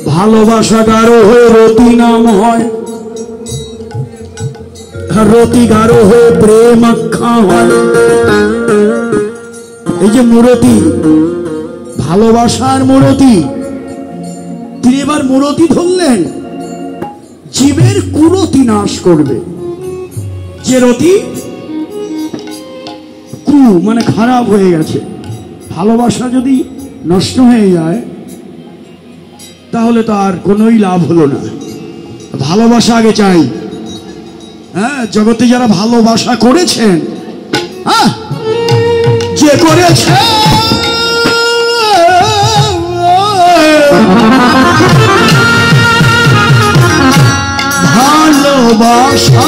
ভালোবাসা গাঢ় হয়ে রতি নাম হয়, রতি গাঢ় হয়ে প্রেম আখ্যা হয়। এই যে মূরতি, ভালোবাসার মূরতি, তিনি এবার মূরতি ধরলেন জীবের কুরতি নাশ করবে। যে রতি কু মানে খারাপ হয়ে গেছে, ভালোবাসা যদি নষ্ট হয়ে যায় তাহলে তো আর কোনোই লাভ হলো না। ভালোবাসা আগে চাই। হ্যাঁ, জগতে যারা ভালোবাসা করেছেন, হ্যাঁ যে করেছে ভালোবাসা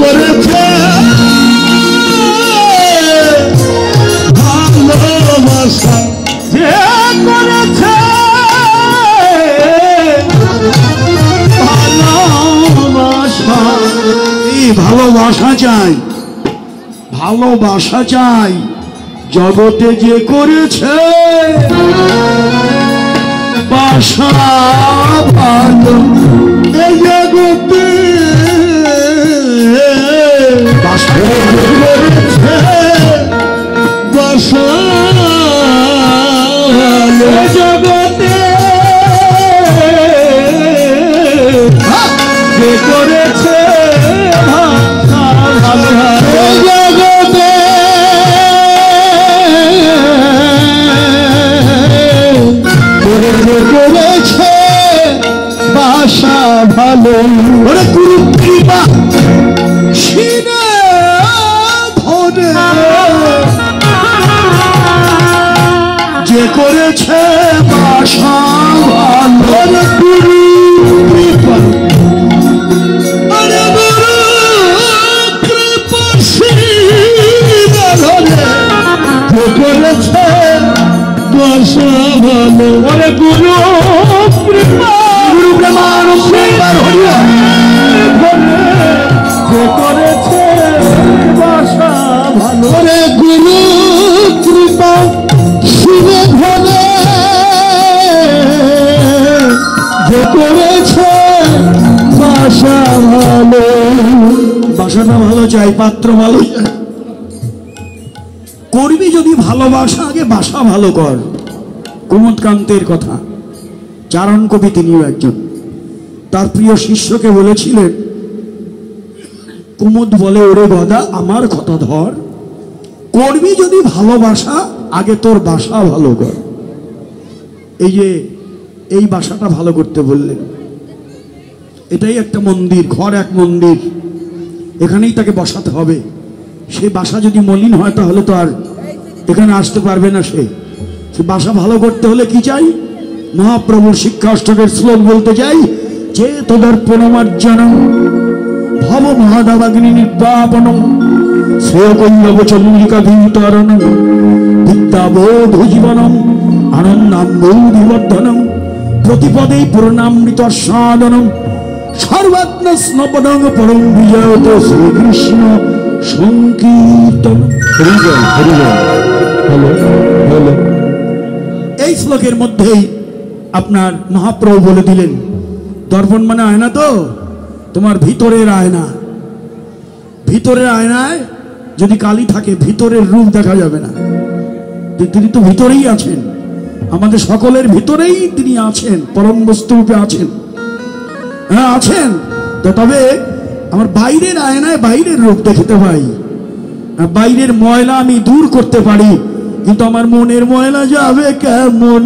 করেছে, ভালোবাসা যে করেছে, ভালোবাসা এই ভালোবাসা চাই, ভালোবাসা চাই। জগতে যে করেছে বাসা ভালো, এই জগতে বাসা করেছে বাসা ভালো, জগতে যে করেছে বাসা ভালো, জগতে করেছে বাসা ভালো। ওরে গুরু কৃপা ছিনে ধরে যে করেছে বাসা ভালো, গুরু কৃপা, আরে গুরু কৃপা ছিনে ধরে যে করেছে বাসা ভালো। ওরে গুরু কৃপা, গুরু প্রেমার হরিয়া যে করেছে বাসা ভালো। ওরে গুরু কৃপা শিবে ধরে যে করেছে বাসা ভালো। বাসাটা ভালো চাই, পাত্র ভালো চাই। করবি যদি ভালোবাসা, আগে বাসা ভালো কর। কুমুদকান্তের কথা, চারণ কবি তিনিও একজন। তার প্রিয় শিষ্যকে বলেছিলেন, কুমুদ বলে ওরে গদা আমার কথা ধর, করবি যদি ভালোবাসা আগে তোর বাসা ভালো কর। এই যে এই বাসাটা ভালো করতে বললেন, এটাই একটা মন্দির, ঘর এক মন্দির, এখানেই তাকে বসাতে হবে। সে বাসা যদি মলিন হয় তাহলে তো আর এখানে আসতে পারবে না। সে বাসা ভালো করতে হলে কি চাই? মহাপ্রভুর শিক্ষা অষ্টকের শ্লোক বলতে চাই, যে তদর্পণমার্জনম ভব মহাদাবাগ্নি নির্বাপনম শ্রেয় কৈলব চন্দ্রিকা বিতরণম বিদ্যাবোধ জীবনম আনন্দাম্বুধিবর্ধনম প্রতিপদেই পূর্ণামৃত সাধনম সর্বাত্ম স্নপদং পরম বিজয়ত শ্রীকৃষ্ণ সংকীর্তন। এই শ্লোকের মধ্যেই আপনার মহাপ্রভু বলে দিলেন, দর্পণ মানে আয়না, তো তোমার ভিতরের আয়না। ভিতরের আয়নায় যদি কালি থাকে ভিতরের রূপ দেখা যাবে না। তিনি তো ভিতরেই আছেন, আমাদের সকলের ভিতরেই তিনি আছেন, পরম বস্তু রূপে আছেন। হ্যাঁ আছেন তো, তবে আমার বাইরের আয়নায় বাইরের রূপ দেখতে পাই, বাইরের ময়লা আমি দূর করতে পারি, কিন্তু আমার মনের ময়লা যাবে কেমন?